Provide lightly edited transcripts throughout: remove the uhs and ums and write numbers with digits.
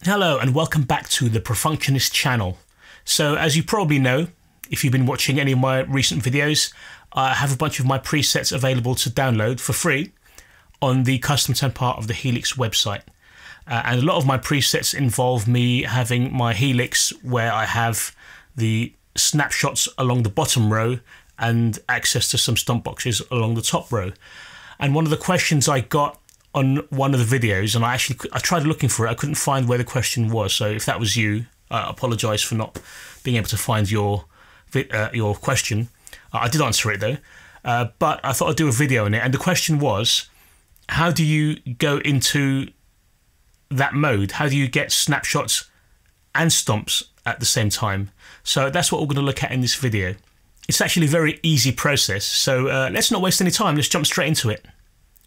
Hello and welcome back to the Perfunctionist channel. So as you probably know, if you've been watching any of my recent videos, I have a bunch of my presets available to download for free on the custom tone part of the Helix website. And a lot of my presets involve me having my Helix where I have the snapshots along the bottom row and access to some stomp boxes along the top row. And one of the questions I got on one of the videos, and I tried looking for it, I couldn't find where the question was, so if that was you, I apologise for not being able to find your question. I did answer it though, but I thought I'd do a video on it, and the question was, how do you go into that mode? How do you get snapshots and stomps at the same time? So that's what we're going to look at in this video. It's actually a very easy process, so let's not waste any time, let's jump straight into it.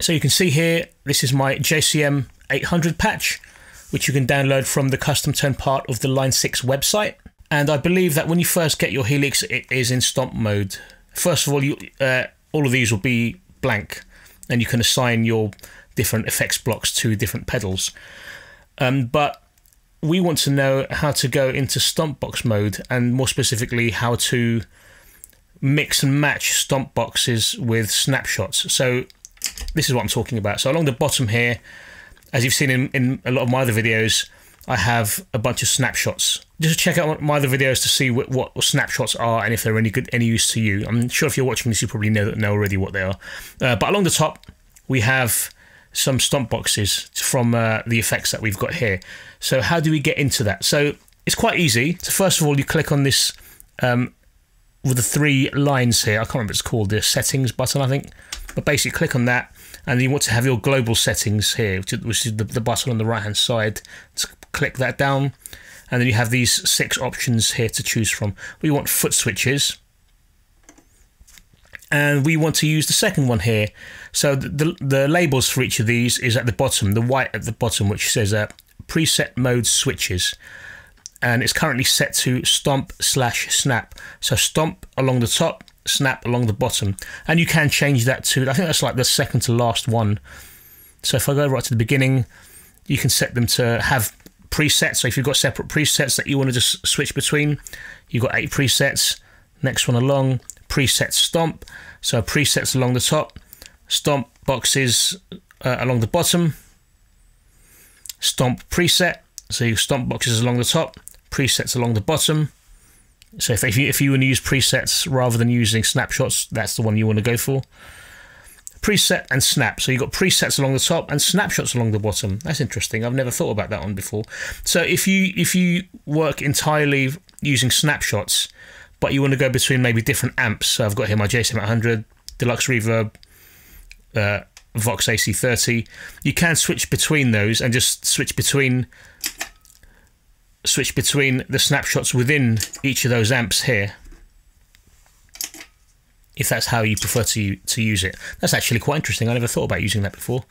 So you can see here, this is my JCM 800 patch, which you can download from the custom tone part of the Line 6 website. And I believe that when you first get your Helix, it is in stomp mode. First of all, all of these will be blank, and you can assign your different effects blocks to different pedals. But we want to know how to go into stomp box mode, and more specifically, how to mix and match stomp boxes with snapshots. So this is what I'm talking about. So along the bottom here, as you've seen in a lot of my other videos, I have a bunch of snapshots. Just check out my other videos to see what snapshots are and if they're any use to you. I'm sure if you're watching this, you probably know already what they are. But along the top, we have some stomp boxes from the effects that we've got here. So how do we get into that? So it's quite easy. So first of all, you click on this with the three lines here. I can't remember what it's called, the settings button, I think. But basically click on that, and you want to have your global settings here, which is the button on the right hand side. Just click that down, and then you have these 6 options here to choose from. We want foot switches, and we want to use the second one here. So the labels for each of these is at the bottom, the white at the bottom, which says preset mode switches, and it's currently set to stomp/snap. So stomp along the top, snap along the bottom, and you can change that to, I think that's like the second to last one. So if I go right to the beginning, you can set them to have presets. So if you've got separate presets that you want to just switch between, you've got 8 presets. Next one along, preset stomp. So presets along the top, stomp boxes along the bottom, stomp preset. So you stomp boxes along the top, presets along the bottom. So if you want to use presets rather than using snapshots, that's the one you want to go for. Preset and snap. So you've got presets along the top and snapshots along the bottom. That's interesting. I've never thought about that one before. So if you work entirely using snapshots, but you want to go between maybe different amps. So I've got here my JCM 800, Deluxe Reverb, Vox AC30. You can switch between those and just switch between the snapshots within each of those amps here, if that's how you prefer to use it. That's actually quite interesting. I never thought about using that before.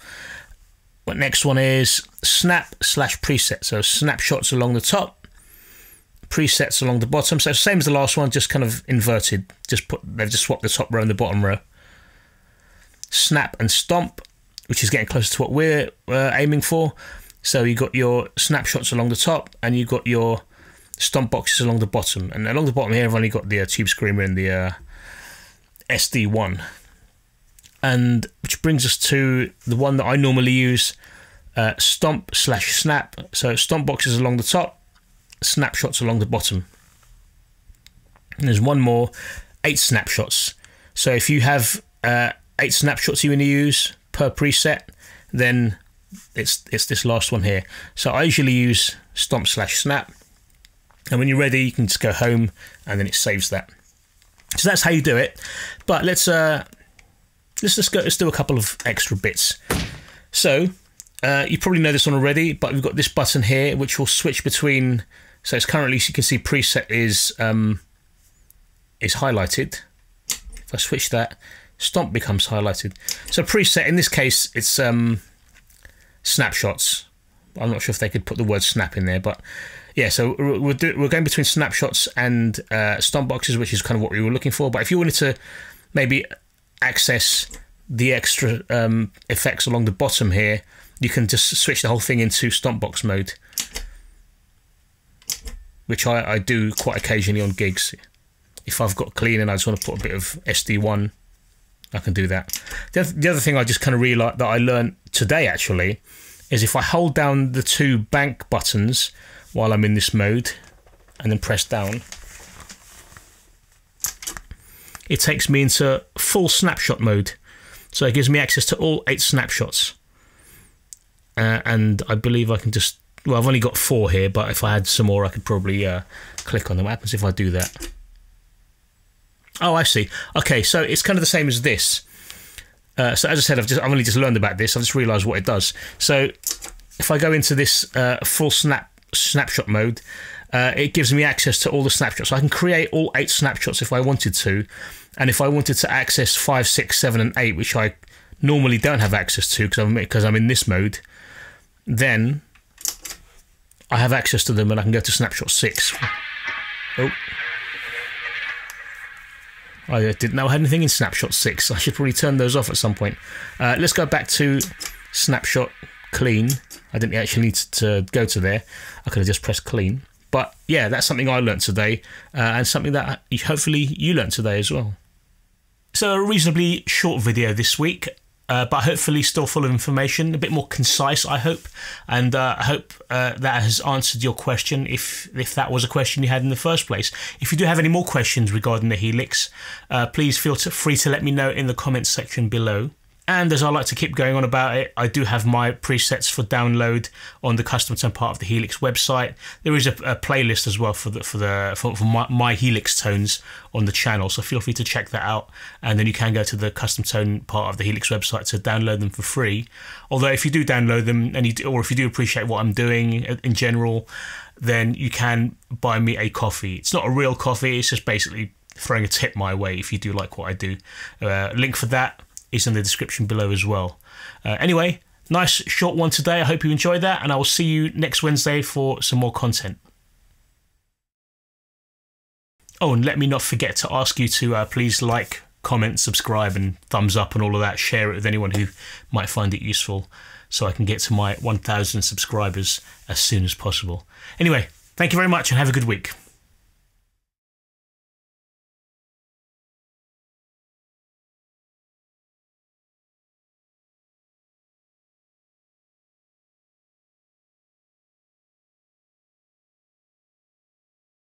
But next one is snap/preset. So snapshots along the top, presets along the bottom. So same as the last one, just kind of inverted. They've just swapped the top row and the bottom row. Snap and stomp, which is getting closer to what we're aiming for. So you've got your snapshots along the top, and you've got your stomp boxes along the bottom. And along the bottom here, I've only got the Tube Screamer and the SD1. And which brings us to the one that I normally use, stomp/snap. So stomp boxes along the top, snapshots along the bottom. And there's one more, 8 snapshots. So if you have 8 snapshots you want to use per preset, then it's this last one here. So I usually use stomp/snap, and when you're ready, you can just go home, and then it saves that. So that's how you do it. But let's do a couple of extra bits. So you probably know this one already, but we've got this button here which will switch between. So it's currently, so you can see, preset is highlighted. If I switch that, stomp becomes highlighted. So preset, in this case, it's snapshots. I'm not sure if they could put the word snap in there, but yeah, so we're going between snapshots and stomp boxes, which is kind of what we were looking for. But if you wanted to maybe access the extra effects along the bottom here, you can just switch the whole thing into stomp box mode. which I do quite occasionally on gigs. If I've got clean and I just want to put a bit of SD1, I can do that. The other thing I just kind of realised that I learned today actually is if I hold down the 2 bank buttons while I'm in this mode and then press down, it takes me into full snapshot mode. So it gives me access to all 8 snapshots. And I believe I can just, well, I've only got 4 here, but if I had some more I could probably click on them. What happens if I do that? Oh, I see. Okay, so it's kind of the same as this. So as I said, I've only just learned about this. I've just realised what it does. So if I go into this full snapshot mode, it gives me access to all the snapshots. So I can create all 8 snapshots if I wanted to. And if I wanted to access 5, 6, 7, and 8, which I normally don't have access to because I'm in this mode, then I have access to them and I can go to snapshot 6. Oh. I didn't know I had anything in snapshot 6. I should probably turn those off at some point. Let's go back to snapshot clean. I didn't actually need to go to there. I could have just pressed clean. But yeah, that's something I learnt today, and something that hopefully you learnt today as well. So a reasonably short video this week, but hopefully still full of information, a bit more concise, I hope. And I hope that has answered your question, if that was a question you had in the first place. If you do have any more questions regarding the Helix, please feel free to let me know in the comments section below. And as I like to keep going on about it, I do have my presets for download on the custom tone part of the Helix website. There is a playlist as well for my Helix tones on the channel, so feel free to check that out. And then you can go to the custom tone part of the Helix website to download them for free. Although if you do download them, or if you do appreciate what I'm doing in general, then you can buy me a coffee. It's not a real coffee, it's just basically throwing a tip my way if you do like what I do. Link for that is in the description below as well. Anyway, nice short one today. I hope you enjoyed that, and I will see you next Wednesday for some more content. Oh, and let me not forget to ask you to please like, comment, subscribe, and thumbs up and all of that. Share it with anyone who might find it useful so I can get to my 1,000 subscribers as soon as possible. Anyway, thank you very much and have a good week.